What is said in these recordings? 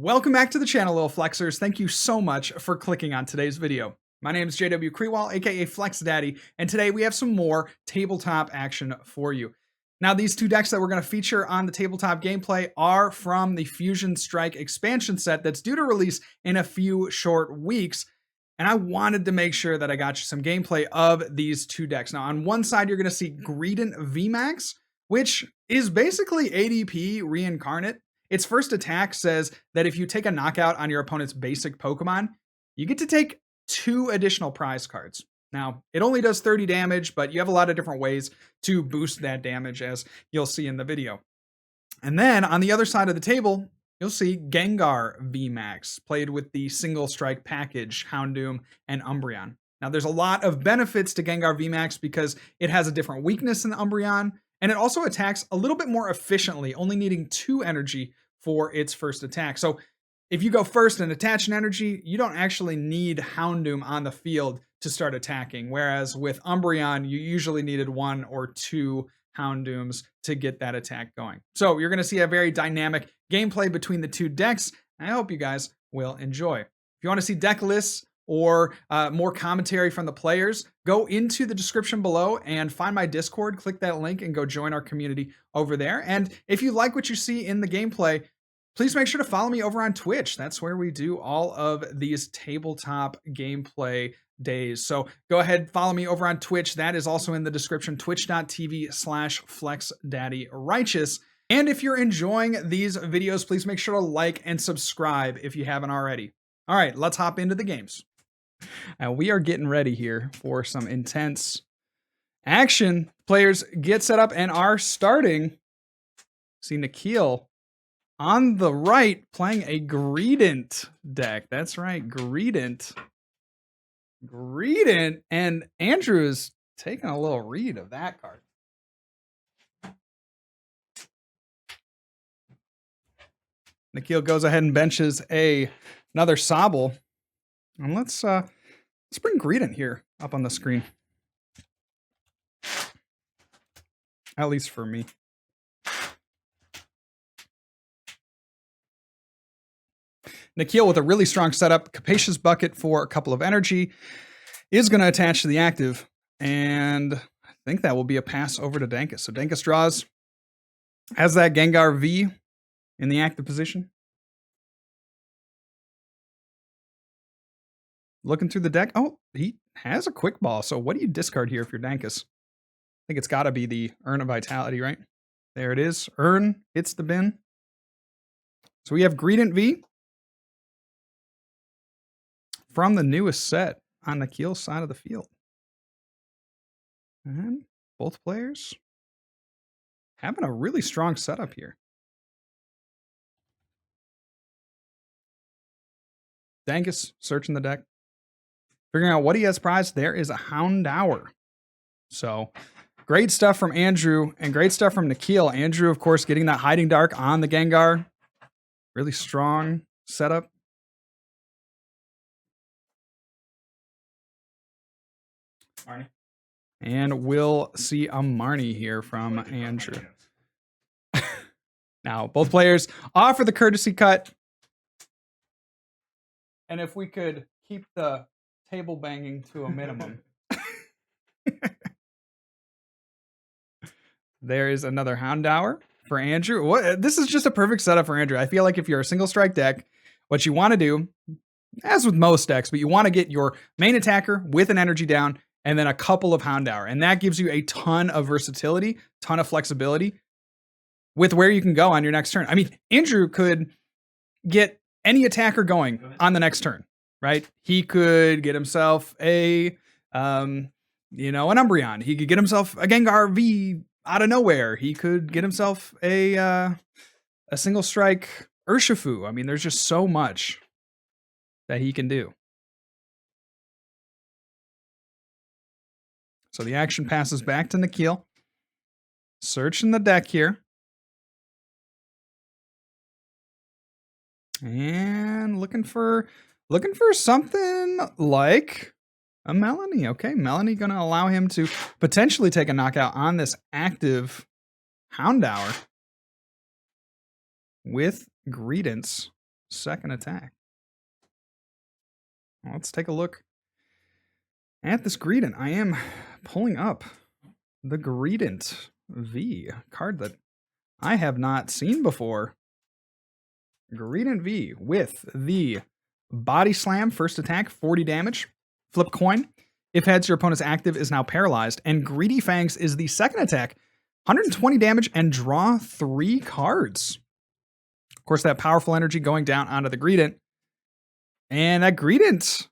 Welcome back to the channel, little flexers. Thank you so much for clicking on today's video. My name is JW Krewall, aka Flex Daddy, and today we have some more tabletop action for you. Now, these two decks that we're going to feature on the tabletop gameplay are from the Fusion Strike expansion set that's due to release in a few short weeks. And I wanted to make sure that I got you some gameplay of these two decks. Now, on one side, you're going to see Greedent VMAX, which is basically ADP reincarnate. Its first attack says that if you take a knockout on your opponent's basic Pokemon, you get to take 2 additional prize cards. Now, it only does 30 damage, but you have a lot of different ways to boost that damage, as you'll see in the video. And then on the other side of the table, you'll see Gengar VMAX, played with the Single Strike package, Houndoom, and Umbreon. Now, there's a lot of benefits to Gengar VMAX because it has a different weakness than Umbreon, and it also attacks a little bit more efficiently, only needing 2 energy for its first attack. So if you go first and attach an energy, you don't actually need Houndoom on the field to start attacking. Whereas with Umbreon, you usually needed 1 or 2 Houndooms to get that attack going. So you're going to see a very dynamic gameplay between the two decks. I hope you guys will enjoy. If you want to see deck lists or more commentary from the players, go into the description below and find my Discord, click that link and go join our community over there. And if you like what you see in the gameplay, please make sure to follow me over on Twitch. That's where we do all of these tabletop gameplay days. So go ahead, follow me over on Twitch. That is also in the description, twitch.tv/FlexDaddyRighteous. And if you're enjoying these videos, please make sure to like and subscribe if you haven't already. All right, let's hop into the games. Now we are getting ready here for some intense action. Players get set up and are starting. See Nikhil on the right playing a Greedent deck. That's right, Greedent. And Andrew is taking a little read of that card. Nikhil goes ahead and benches another Sobble. And let's bring Greedent here up on the screen. At least for me. Nikhil with a really strong setup. Capacious Bucket for a couple of energy is going to attach to the active. And I think that will be a pass over to Dankus. So Dankus draws. Has that Gengar V in the active position. Looking through the deck. Oh, he has a quick ball. So what do you discard here if you're Dankus? I think it's got to be the Urn of Vitality, right? There it is. Urn hits the bin. So we have Greedent V from the newest set on Nikhil's side of the field. And both players having a really strong setup here. Dankus searching the deck. Figuring out what he has prized. There is a Houndour. So great stuff from Andrew and great stuff from Nikhil. Andrew, of course, getting that Hiding Dark on the Gengar. Really strong setup. Marnie. And we'll see a Marnie here from Andrew. Now, both players offer the courtesy cut. And if we could keep the table banging to a minimum. There is another Houndour for Andrew. This is just a perfect setup for Andrew. I feel like if you're a single strike deck, what you want to do, as with most decks, but you want to get your main attacker with an energy down and then a couple of Houndour. And that gives you a ton of versatility, ton of flexibility with where you can go on your next turn. I mean, Andrew could get any attacker going on the next turn, right? He could get himself an Umbreon. He could get himself a Gengar V out of nowhere. He could get himself a single strike Urshifu. I mean, there's just so much that he can do. So the action passes back to Nikhil. Searching the deck here. And looking for something like a Melanie. Okay, Melanie going to allow him to potentially take a knockout on this active Houndour with Greedents. second attack. Well, let's take a look at this Greedent. I am pulling up the Greedent V card that I have not seen before. Greedent V with the Body Slam, first attack, 40 damage. Flip coin. If heads, your opponent's active is now paralyzed. And Greedy Fangs is the second attack, 120 damage and draw 3 cards. Of course, that powerful energy going down onto the Greedent. And that Greedent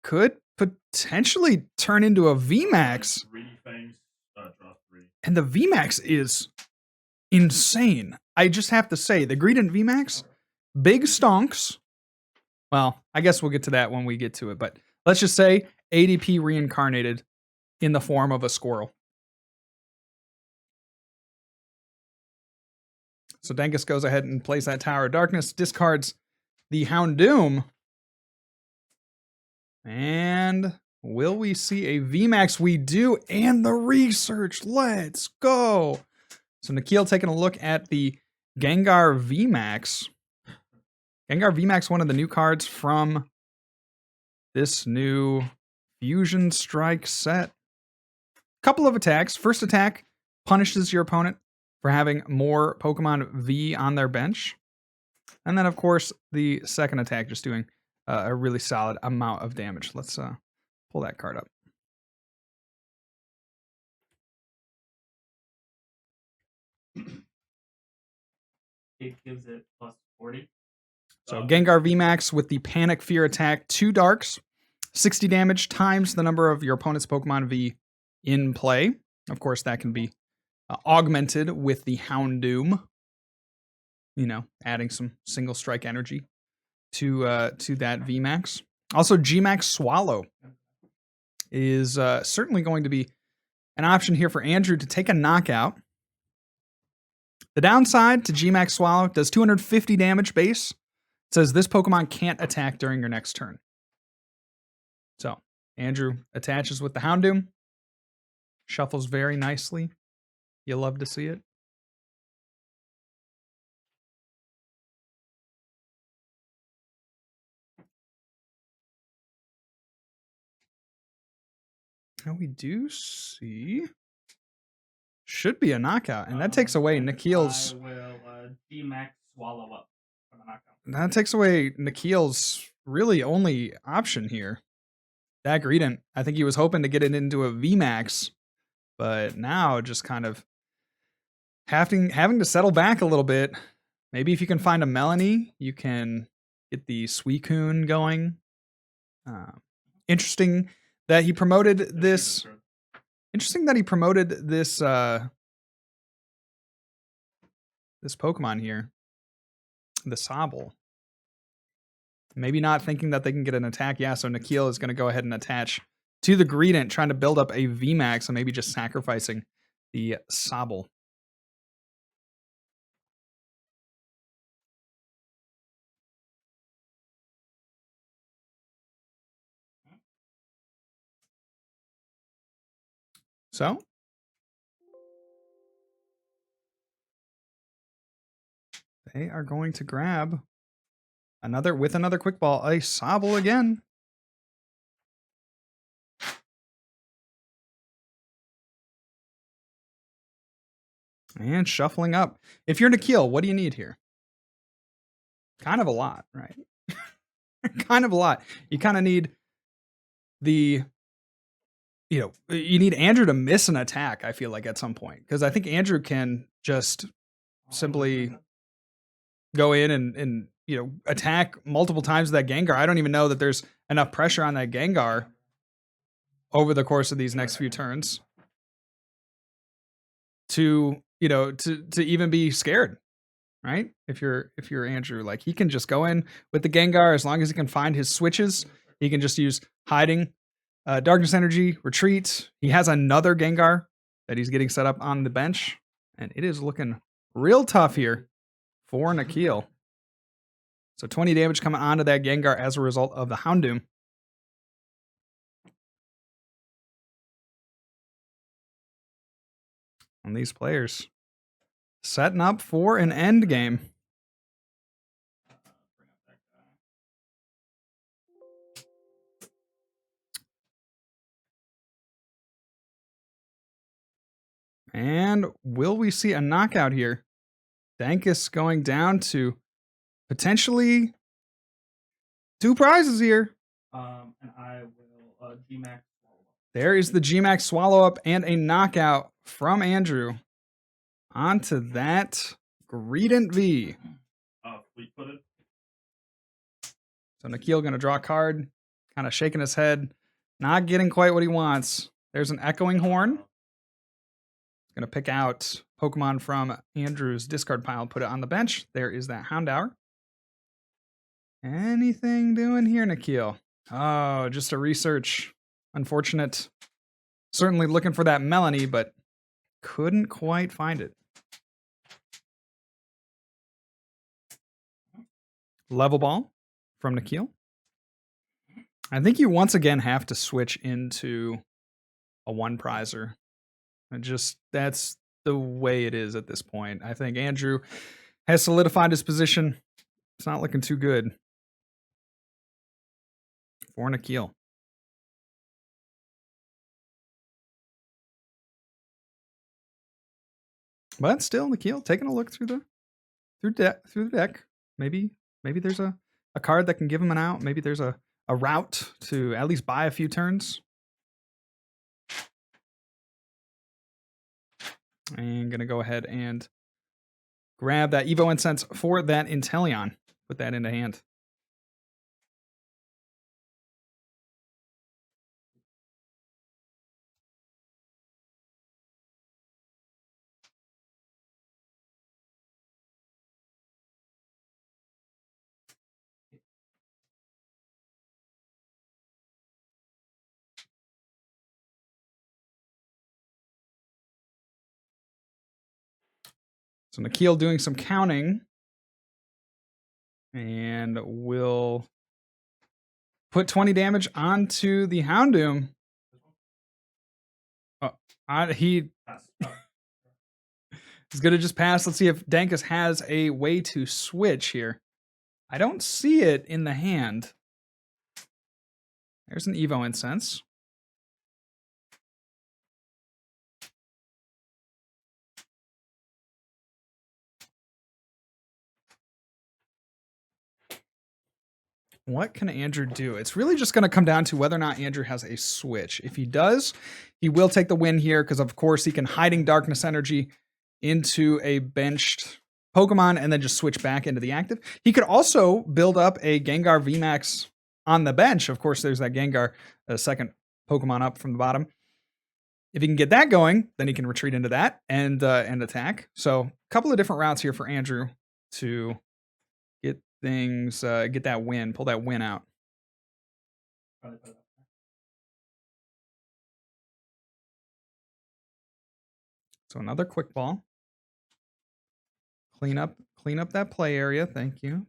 could potentially turn into a VMAX. And the VMAX is insane. I just have to say, the Greedent VMAX, big stonks. Well, I guess we'll get to that when we get to it, but let's just say ADP reincarnated in the form of a squirrel. So Dengus goes ahead and plays that Tower of Darkness, discards the Houndoom. And will we see a VMAX? We do, and the research. Let's go. So Nikhil taking a look at the Gengar VMAX. Gengar VMAX, one of the new cards from this new Fusion Strike set. Couple of attacks. First attack punishes your opponent for having more Pokemon V on their bench. And then, of course, the second attack just doing a really solid amount of damage. Let's pull that card up. It gives it plus 40. So Gengar VMAX with the Panic Fear attack, 2 darks, 60 damage times the number of your opponent's Pokemon V in play. Of course, that can be augmented with the Houndoom. You know, adding some single strike energy to that VMAX. Also, GMAX Swallow is certainly going to be an option here for Andrew to take a knockout. The downside to GMAX Swallow, does 250 damage base. It says this Pokemon can't attack during your next turn. So, Andrew attaches with the Houndoom. Shuffles very nicely. You love to see it. Now we do see... should be a knockout, and that takes away Nikhil's... I will GMAX Swallow up for the knockout. That takes away Nikhil's really only option here. That Greedent, I think he was hoping to get it into a VMAX, but now just kind of having to settle back a little bit. Maybe if you can find a Melanie, you can get the Suicune going. Interesting that he promoted this. Interesting that he promoted this this Pokemon here, the Sobble. Maybe not thinking that they can get an attack. Yeah, so Nikhil is going to go ahead and attach to the Greedent, trying to build up a VMAX and maybe just sacrificing the Sobble. So they are going to grab another quick ball, a Sobble again. And shuffling up. If you're Nikhil, what do you need here? Kind of a lot, right? Kind of a lot. You kind of need the, you need Andrew to miss an attack, I feel like, at some point. Because I think Andrew can just simply go in and attack multiple times with that Gengar. I don't even know that there's enough pressure on that Gengar over the course of these next few turns to even be scared, right? If you're Andrew, like, he can just go in with the Gengar as long as he can find his switches. He can just use hiding, darkness energy, retreat. He has another Gengar that he's getting set up on the bench, and it is looking real tough here for Nikhil. So 20 damage coming onto that Gengar as a result of the Houndoom. And these players setting up for an end game. And will we see a knockout here? Dankus going down to potentially 2 prizes here. And I will GMAX. There is the GMAX swallow up and a knockout from Andrew. On to that Greedent V. Fleet-footed. So Nikhil going to draw a card, kind of shaking his head, not getting quite what he wants. There's an Echoing Horn. Going to pick out Pokemon from Andrew's discard pile and put it on the bench. There is that Houndour. Anything doing here, Nikhil? Oh, just a research. Unfortunate. Certainly looking for that Melanie, but couldn't quite find it. Level Ball from Nikhil. I think you once again have to switch into a 1-prizer. That's the way it is at this point. I think Andrew has solidified his position. It's not looking too good for Nikhil. But still, Nikhil taking a look through the deck. Maybe there's a card that can give him an out. Maybe there's a route to at least buy a few turns. And gonna go ahead and grab that Evo Incense for that Inteleon. Put that into hand. So Nikhil doing some counting. And will put 20 damage onto the Houndoom. He is going to just pass. Let's see if Dankus has a way to switch here. I don't see it in the hand. There's an Evo Incense. What can Andrew do? It's really just going to come down to whether or not Andrew has a switch. If he does, he will take the win here because, of course, he can Hiding Darkness Energy into a benched Pokemon and then just switch back into the active. He could also build up a Gengar VMAX on the bench. Of course, there's that Gengar, second Pokemon up from the bottom. If he can get that going, then he can retreat into that and attack. So a couple of different routes here for Andrew to get things, get that win, pull that win out. So another quick ball. Clean up that play area. Thank you.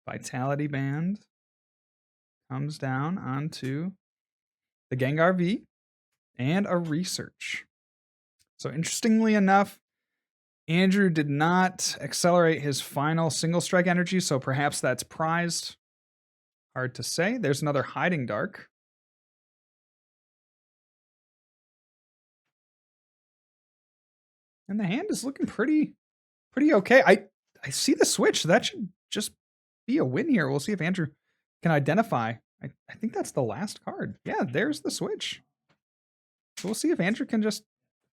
Vitality Band comes down onto the Gengar V and a research. So interestingly enough, Andrew did not accelerate his final Single Strike energy, so perhaps that's prized. Hard to say. There's another Hiding Dark. And the hand is looking pretty okay. I see the switch. That should just be a win here. We'll see if Andrew can identify. I think that's the last card. Yeah, there's the switch. So we'll see if Andrew can just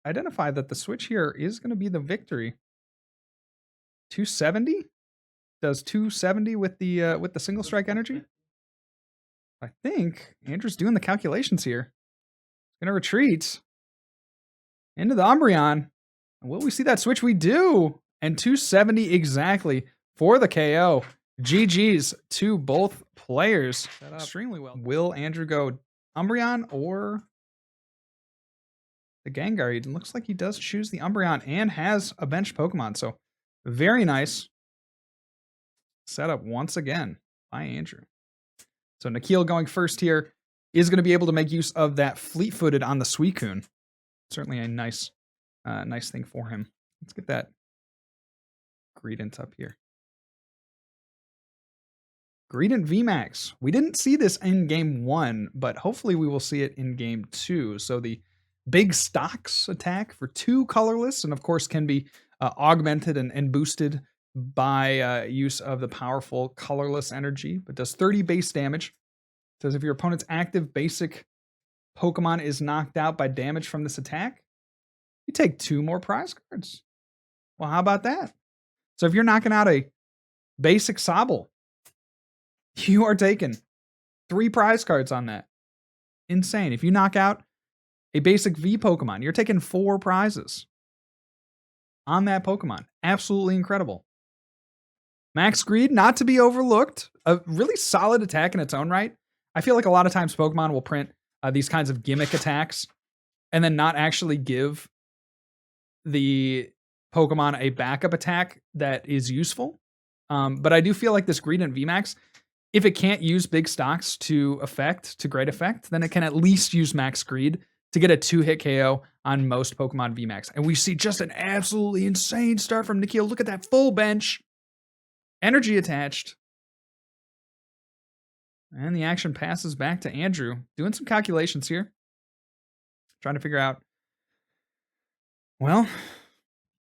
identify that the switch here is going to be the victory. 270? Does 270 with the Single Strike energy? I think Andrew's doing the calculations here. He's gonna retreat into the Umbreon. And will we see that switch? We do. And 270 exactly for the KO. GG's to both players. Extremely well. Will Andrew go Umbreon or the Gengar? It looks like he does choose the Umbreon and has a bench Pokemon. So very nice setup once again by Andrew. So Nikhil going first here is going to be able to make use of that fleet-footed on the Suicune. Certainly a nice thing for him. Let's get that Greedent up here. Greedent VMAX. We didn't see this in game 1, but hopefully we will see it in game 2. So the big stocks attack for 2 colorless, and of course can be augmented and boosted by use of the powerful colorless energy, but does 30 base damage. Says if your opponent's active basic Pokemon is knocked out by damage from this attack, you take 2 more prize cards. Well, how about that? So if you're knocking out a basic Sobble, you are taking 3 prize cards on that. Insane. If you knock out a basic V Pokemon, you're taking 4 prizes on that Pokemon. Absolutely incredible. Max Greed, not to be overlooked. A really solid attack in its own right. I feel like a lot of times Pokemon will print these kinds of gimmick attacks and then not actually give the Pokemon a backup attack that is useful. But I do feel like this Greedent VMAX, if it can't use big stocks to great effect, then it can at least use Max Greed to get a 2-hit KO on most Pokemon VMAX. And we see just an absolutely insane start from Nikhil. Look at that full bench. Energy attached. And the action passes back to Andrew. Doing some calculations here. Trying to figure out, well,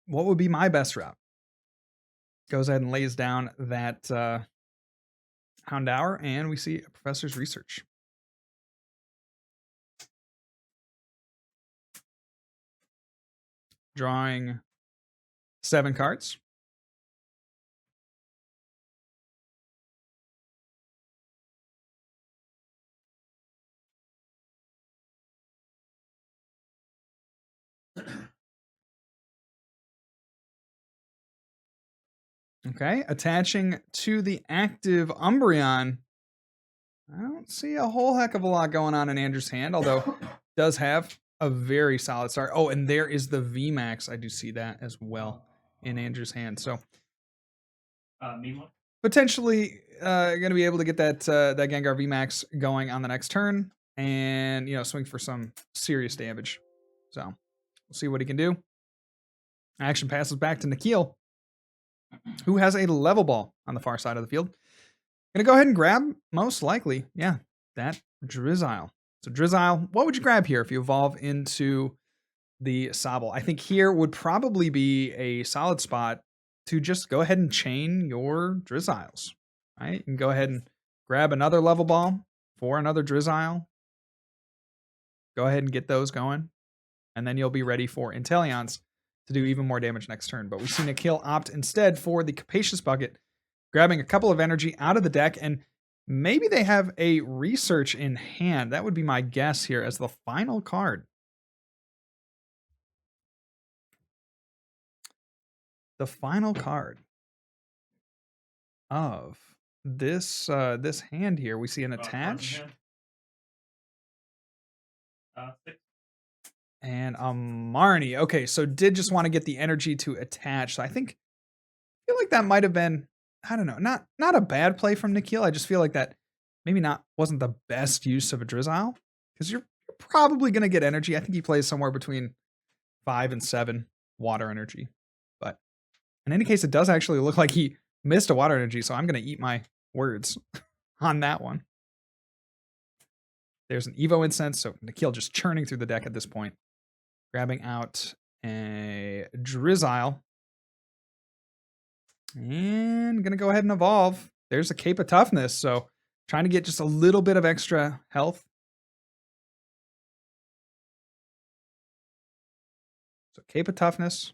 what would be my best route? Goes ahead and lays down that Houndour, and we see a Professor's Research. Drawing 7 cards. Okay, attaching to the active Umbreon. I don't see a whole heck of a lot going on in Andrew's hand, although does have a very solid start. Oh, and there is the VMAX. I do see that as well in Andrew's hand. So potentially going to be able to get that that Gengar VMAX going on the next turn, and swing for some serious damage. So we'll see what he can do. Action passes back to Nikhil, who has a level ball on the far side of the field. Gonna go ahead and grab, most likely, yeah, that Drizzile. So Drizzile, what would you grab here if you evolve into the Sobble? I think here would probably be a solid spot to just go ahead and chain your Drizziles, right? And go ahead and grab another level ball for another Drizzile. Go ahead and get those going, and then you'll be ready for Inteleons to do even more damage next turn. But we see Nikhil opt instead for the Capacious Bucket, grabbing a couple of energy out of the deck, and maybe they have a Research in hand. That would be my guess here as the final card. The final card of this this hand here. We see an attach. And a Marnie. Okay, so did just want to get the energy to attach. So I feel like that might have been, I don't know, not a bad play from Nikhil. I just feel like that maybe wasn't the best use of a Drizzile, because you're probably going to get energy. I think he plays somewhere between 5 and 7 water energy. But in any case, it does actually look like he missed a water energy, so I'm going to eat my words on that one. There's an Evo Incense, so Nikhil just churning through the deck at this point. Grabbing out a Drizzile. And going to go ahead and evolve. There's a Cape of Toughness, so trying to get just a little bit of extra health. So Cape of Toughness.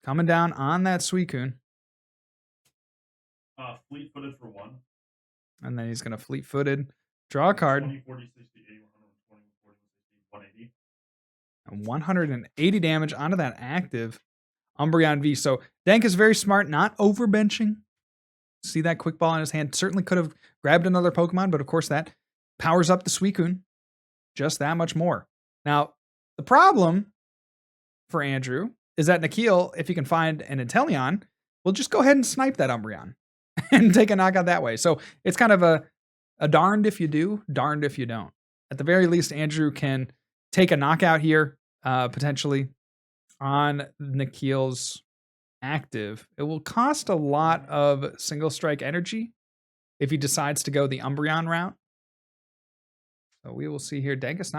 Coming down on that Suicune. Fleet-footed for 1. And then he's going to fleet-footed. Draw a card. 20, 40, 60, 80, 120, 40, 60, 180. And 180 damage onto that active Umbreon V. So Dank is very smart, not overbenching. See that quick ball in his hand. Certainly could have grabbed another Pokemon, but of course that powers up the Suicune just that much more. Now, the problem for Andrew is that Nikhil, if he can find an Inteleon, will just go ahead and snipe that Umbreon and take a knockout that way. So it's kind of a darned if you do, darned if you don't. At the very least, Andrew can take a knockout here, potentially, on Nikhil's active, it will cost a lot of Single Strike energy if he decides to go the Umbreon route. So we will see here. Dengus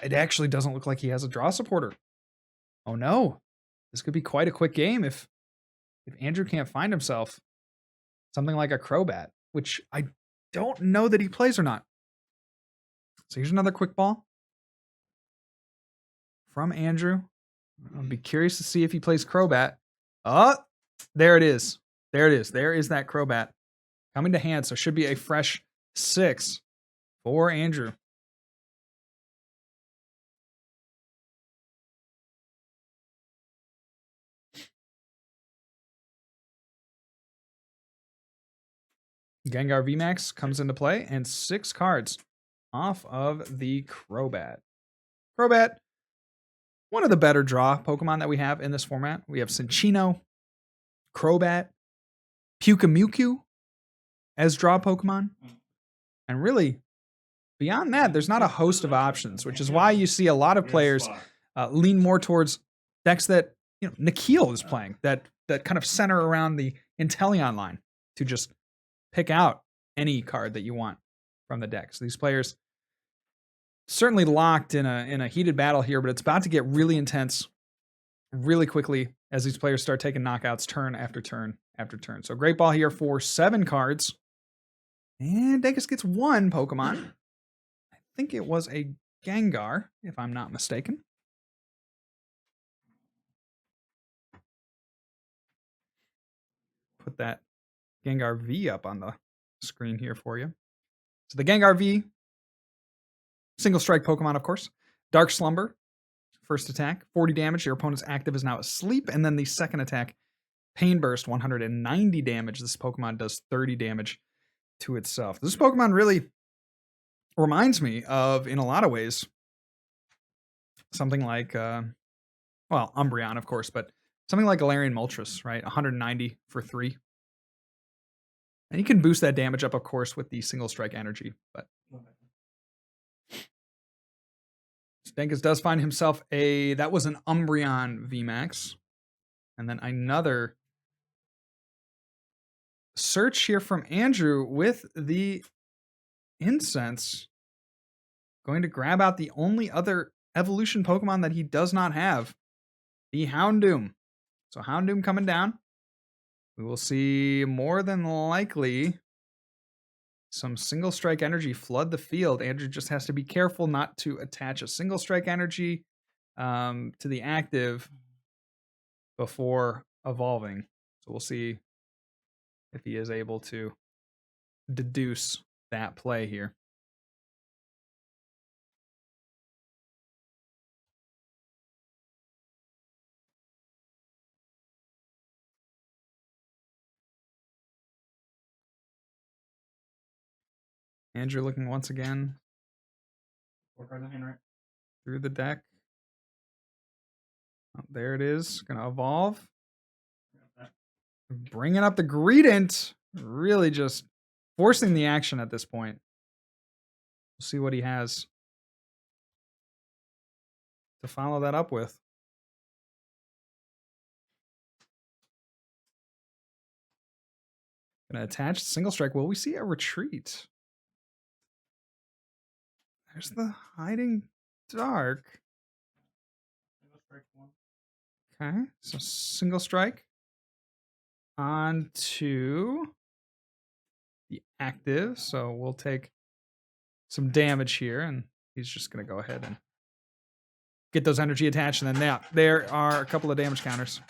it actually doesn't look like he has a draw supporter. Oh no. This could be quite a quick game if Andrew can't find himself something like a Crobat, which I don't know that he plays or not. So here's another quick ball from Andrew. I'll be curious to see if he plays Crobat. Oh, there it is. There it is. There is that Crobat coming to hand. So should be a fresh 6 for Andrew. Gengar VMAX comes into play, and 6 cards off of the Crobat. Crobat, one of the better draw Pokemon that we have in this format. We have Cinccino, Crobat, Pyukumuku as draw Pokemon. And really, beyond that, there's not a host of options, which is why you see a lot of players lean more towards decks that Nikhil is playing, that kind of center around the Inteleon line to just pick out any card that you want from the deck. So these players certainly locked in a heated battle here, but it's about to get really intense really quickly as these players start taking knockouts turn after turn after turn. So great ball here for 7 cards. And Degas gets 1 Pokemon. I think it was a Gengar, if I'm not mistaken. Put that Gengar V up on the screen here for you. So the Gengar V, Single Strike Pokemon, of course. Dark Slumber, first attack, 40 damage. Your opponent's active is now asleep. And then the second attack, Pain Burst, 190 damage. This Pokemon does 30 damage to itself. This Pokemon really reminds me of, in a lot of ways, something like, Umbreon, of course, but something like Galarian Moltres, right? 190 for 3. And you can boost that damage up, of course, with the Single Strike energy. But Stankus does find himself that was an Umbreon VMAX. And then another search here from Andrew with the Incense. Going to grab out the only other evolution Pokemon that he does not have, the Houndoom. So Houndoom coming down. We will see more than likely some Single Strike energy flood the field. Andrew just has to be careful not to attach a Single Strike energy to the active before evolving. So we'll see if he is able to deduce that play here. Andrew looking once again through the deck. Oh, there it is. Gonna evolve. Bringing up the Greedent. Really just forcing the action at this point. We'll see what he has to follow that up with. Gonna attach Single Strike. Will we see a retreat? There's the Hiding Dark. Okay, so Single Strike onto the active. So we'll take some damage here, and he's just going to go ahead and get those energy attached, and then there are a couple of damage counters.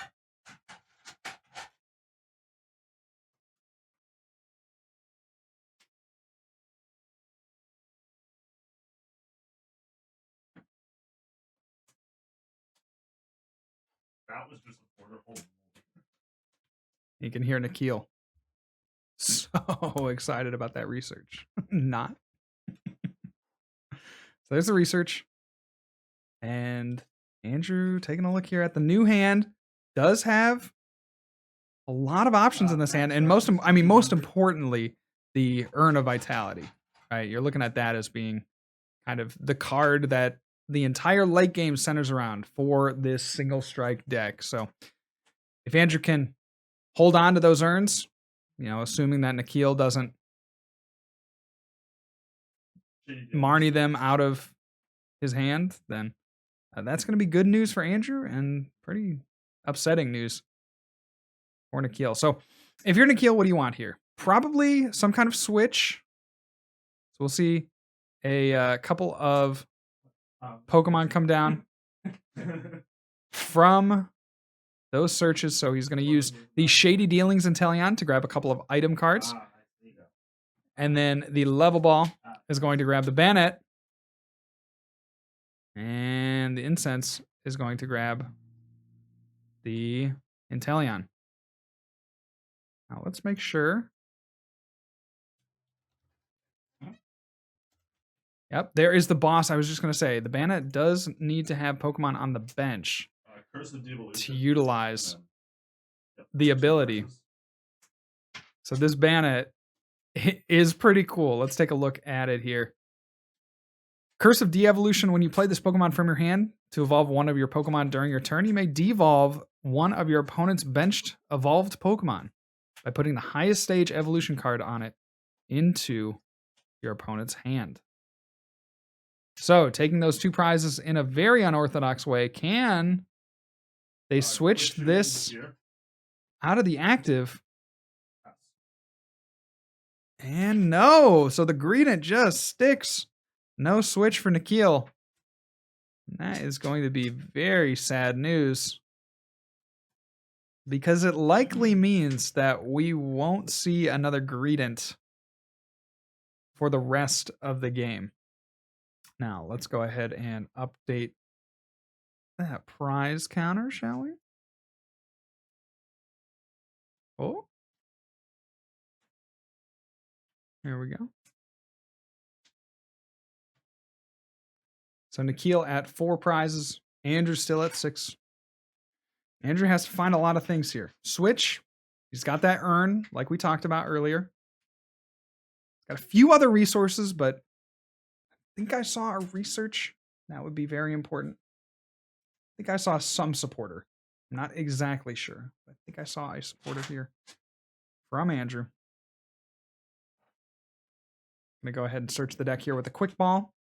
That was just a wonderful. You can hear Nikhil so excited about that research. Not. So there's the research. And Andrew taking a look here at the new hand. Does have a lot of options in this hand. And most importantly, the Urn of Vitality. Right? You're looking at that as being kind of the card that the entire late game centers around for this Single Strike deck. So If Andrew can hold on to those urns, assuming that Nikhil doesn't Marnie them out of his hand, then that's going to be good news for Andrew and pretty upsetting news for Nikhil. So if you're Nikhil, what do you want here? Probably some kind of switch. So we'll see a couple of Pokemon come down from those searches. So he's going to use the Shady Dealings Inteleon to grab a couple of item cards. And then the Level Ball is going to grab the Banette. And the Incense is going to grab the Inteleon. Now let's make sure. Yep, there is the boss. I was just going to say, the Banette does need to have Pokemon on the bench to utilize the ability. So this Banette is pretty cool. Let's take a look at it here. Curse of De-Evolution. When you play this Pokemon from your hand to evolve one of your Pokemon during your turn, you may devolve one of your opponent's benched evolved Pokemon by putting the highest stage evolution card on it into your opponent's hand. So, taking those two prizes in a very unorthodox way, can they switch this out of the active? And no! So the Greedent just sticks. No switch for Nikhil. That is going to be very sad news, because it likely means that we won't see another Greedent for the rest of the game. Now, let's go ahead and update that prize counter, shall we? Oh. Here we go. So Nikhil at 4 prizes. Andrew still at 6. Andrew has to find a lot of things here. Switch. He's got that urn, like we talked about earlier. Got a few other resources, but I think I saw a research. That would be very important. I think I saw some supporter. I'm not exactly sure. I think I saw a supporter here from Andrew. I'm going to go ahead and search the deck here with a quick ball.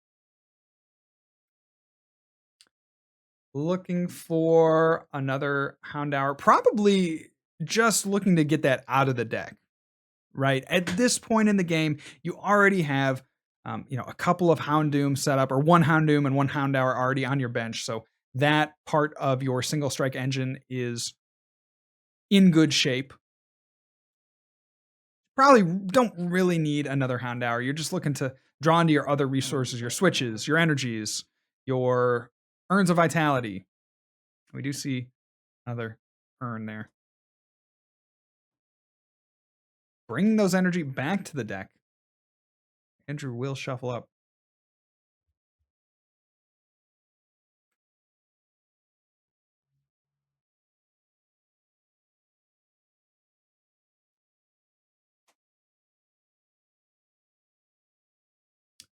Looking for another Houndour. Probably just looking to get that out of the deck, right? At this point in the game, you already have a couple of Houndoom set up, or one Houndoom and one Houndour already on your bench. So that part of your single strike engine is in good shape. Probably don't really need another Houndour. You're just looking to draw into your other resources, your switches, your energies, your urns of vitality. We do see another urn there. Bring those energy back to the deck. Andrew will shuffle up.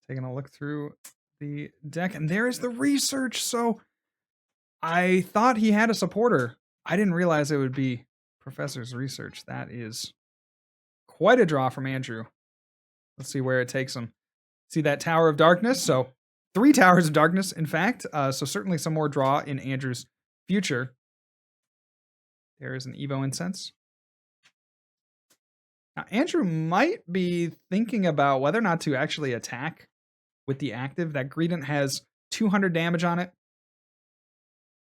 Taking a look through the deck, and there is the research. So I thought he had a supporter. I didn't realize it would be Professor's research. That is quite a draw from Andrew. Let's see where it takes him. See that Tower of Darkness? So 3 Towers of Darkness, in fact. So certainly some more draw in Andrew's future. There is an Evo Incense. Now, Andrew might be thinking about whether or not to actually attack with the active. That Greedent has 200 damage on it.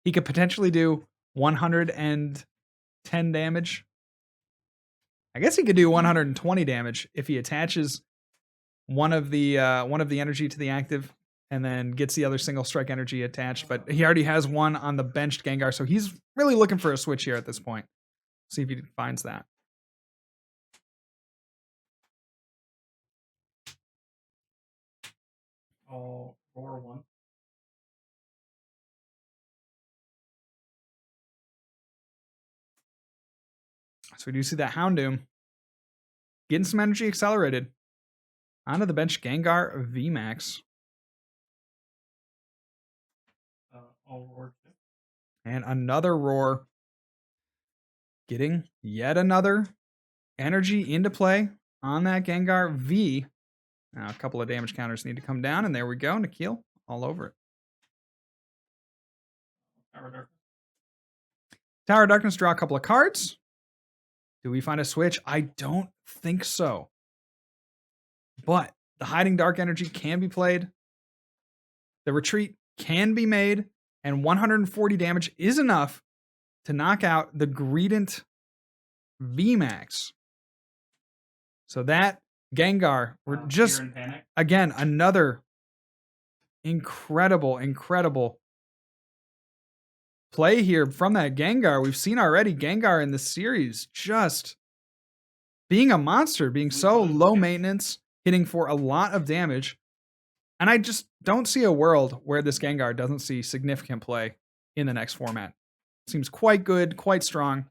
He could potentially do 110 damage. I guess he could do 120 damage if he attaches one of the energy to the active and then gets the other single strike energy attached. But he already has one on the benched Gengar, so he's really looking for a switch here at this point. See if he finds that. Oh, 4-1. So we do see that Houndoom getting some energy accelerated. Onto the bench, Gengar VMAX. All roar. And another roar. getting yet another energy into play on that Gengar V. Now, a couple of damage counters need to come down, and there we go. Nikhil all over it. Tower of Darkness, draw a couple of cards. Do we find a switch? I don't think so. But the Hiding Dark Energy can be played. The Retreat can be made. And 140 damage is enough to knock out the Greedent VMAX. So that Gengar, we're just, again, another incredible play here from that Gengar. We've seen already Gengar in the series just being a monster, being so low maintenance, hitting for a lot of damage. And I just don't see a world where this Gengar doesn't see significant play in the next format. Seems quite good, quite strong.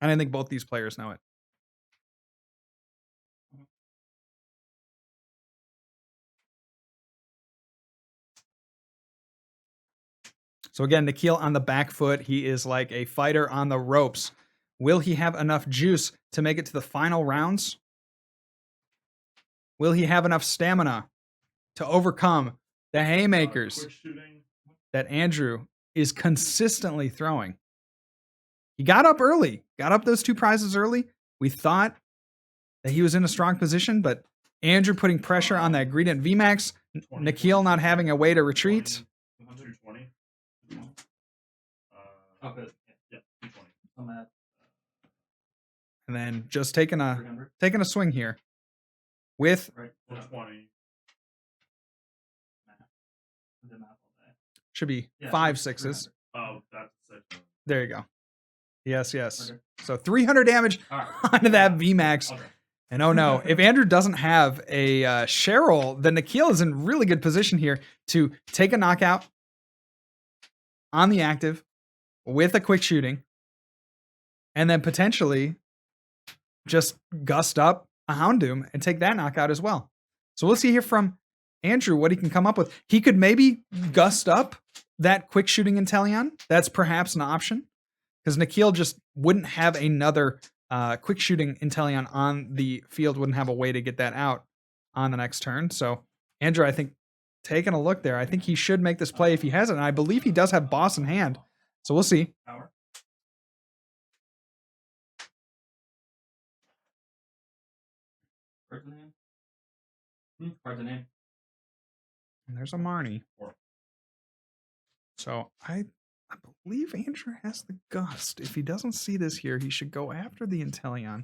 And I think both these players know it. So again, Nikhil on the back foot. He is like a fighter on the ropes. Will he have enough juice to make it to the final rounds? Will he have enough stamina to overcome the haymakers that Andrew is consistently throwing? He got up early, got up those 2 prizes early. We thought that he was in a strong position, but Andrew putting pressure on that Greedent VMAX, Nikhil not having a way to retreat. 220. Okay, yeah, 220. And then just taking a swing here with 120. Should be 5 6s. Oh, that's 6. There you go. Yes. Okay. So 300 damage Right. onto that VMAX. Okay. And oh no, if Andrew doesn't have a Cheryl, then Nikhil is in really good position here to take a knockout on the active with a quick shooting, and then potentially just gust up a Houndoom and take that knockout as well. So we'll see here from Andrew what he can come up with. He could maybe gust up that quick shooting Inteleon. That's perhaps an option, because Nikhil just wouldn't have another quick shooting Inteleon on the field, wouldn't have a way to get that out on the next turn. So Andrew, I think, taking a look there, I think he should make this play if he has it, and I believe he does have Boss in hand. So we'll see. Cards in hand. Cards in hand. And there's a Marnie. So I believe Andrew has the Gust. If he doesn't see this here, he should go after the Inteleon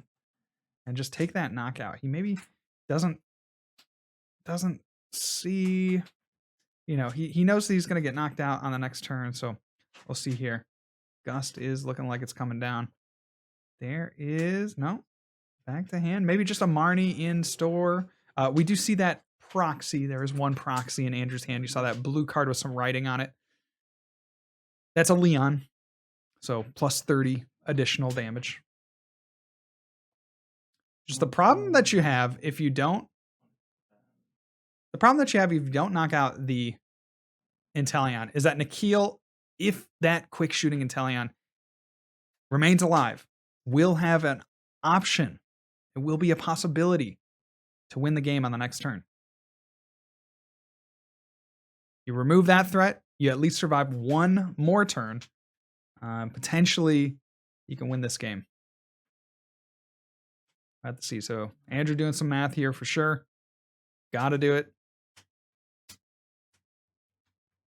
and just take that knockout. He maybe doesn't see, you know, he knows that he's going to get knocked out on the next turn. So we'll see here. Gust is looking like it's coming down. There is, no, back to hand. Maybe just a Marnie in store. We do see that proxy. There is one proxy in Andrew's hand. You saw that blue card with some writing on it. That's a Leon. So plus 30 additional damage. Just the problem that you have if you don't knock out the Inteleon is that Nikhil, if that quick shooting Inteleon remains alive, will have an option. It will be a possibility to win the game on the next turn. You remove that threat, you at least survive one more turn. Potentially, you can win this game. I have to see. So Andrew doing some math here for sure. Got to do it.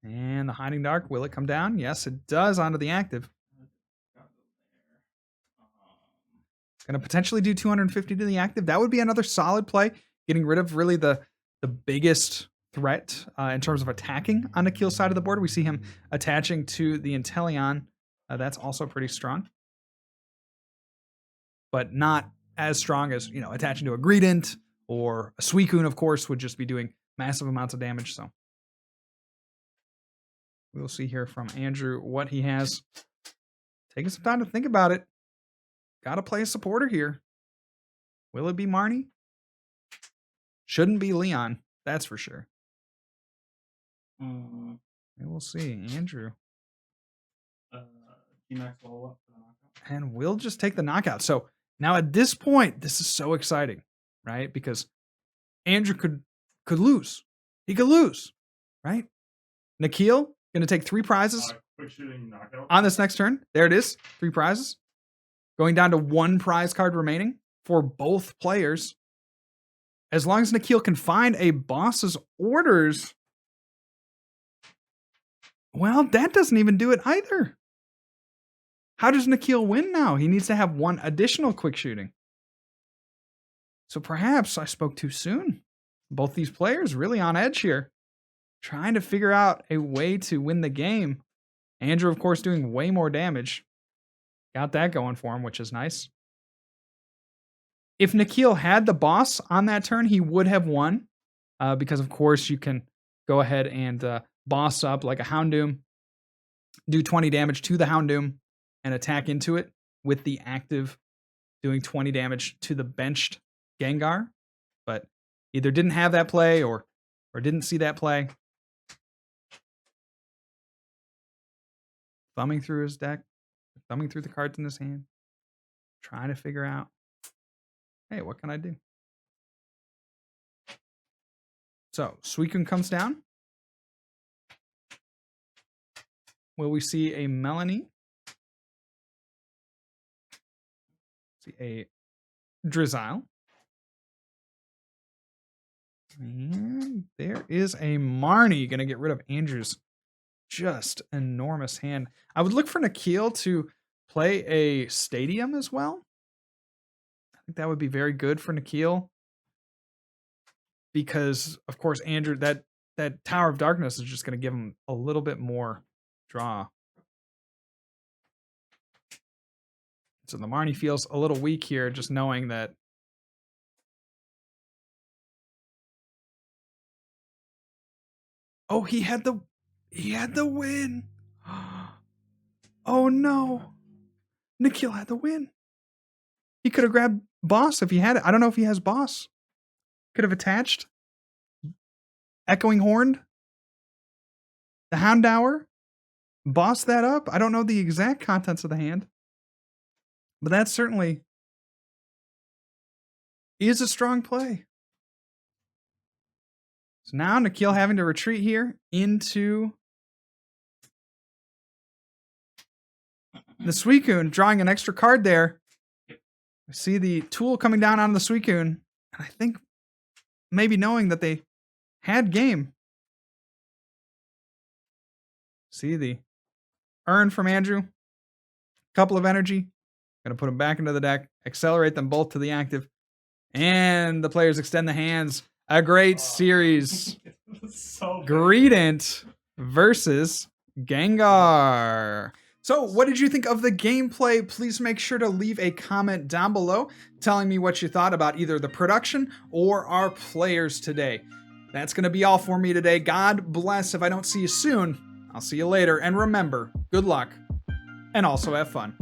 And the Hiding Dark, will it come down? Yes, it does onto the active. Going to potentially do 250 to the active. That would be another solid play. Getting rid of really the biggest threat in terms of attacking on Nikhil's side of the board. We see him attaching to the Inteleon. That's also pretty strong. But not as strong as, you know, attaching to a Greedent or a Suicune, of course, would just be doing massive amounts of damage. So we'll see here from Andrew what he has. Taking some time to think about it. Got to play a supporter here. Will it be Marnie? Shouldn't be Leon. That's for sure. We'll see. Andrew. VMAX follow up for the knockout. and we'll just take the knockout. So now at this point, this is so exciting, right? Because Andrew could lose. He could lose, right? Nikhil going to take 3 prizes Quick shooting knockout. on this next turn. There it is. 3 prizes. Going down to 1 prize card remaining for both players. As long as Nikhil can find a boss's orders. Well, that doesn't even do it either. How does Nikhil win now? He needs to have 1 additional quick shooting. So perhaps I spoke too soon. Both these players really on edge here, trying to figure out a way to win the game. Andrew, of course, doing way more damage. Got that going for him, which is nice. If Nikhil had the boss on that turn, he would have won. Because, of course, you can go ahead and boss up like a Houndoom, do 20 damage to the Houndoom, and attack into it with the active doing 20 damage to the benched Gengar. But either didn't have that play or didn't see that play. Thumbing through his deck, thumbing through the cards in his hand, trying to figure out, hey, what can I do? So, Suicune comes down. Will we see a Melanie? See a Drizzile. And there is a Marnie. Going to get rid of Andrew's just enormous hand. I would look for Nikhil to play a Stadium as well. I think that would be very good for Nikhil. Because, of course, Andrew, that Tower of Darkness is just going to give him a little bit more draw. So the Marnie feels a little weak here, just knowing that. Oh, he had the win. Oh no. Nikhil had the win. He could have grabbed Boss if he had it. I don't know if he has Boss. Could have attached Echoing Horn, the Houndour, boss that up. I don't know the exact contents of the hand, but that certainly is a strong play. So now Nikhil having to retreat here into the Suicune, drawing an extra card there. I see the tool coming down on the Suicune, and I think maybe knowing that they had game. See the urn from Andrew. Couple of energy. Gonna put them back into the deck. Accelerate them both to the active. And the players extend the hands. A great series. So Greedent versus Gengar. So what did you think of the gameplay? Please make sure to leave a comment down below telling me what you thought about either the production or our players today. That's going to be all for me today. God bless. If I don't see you soon, I'll see you later. And remember, good luck and also have fun.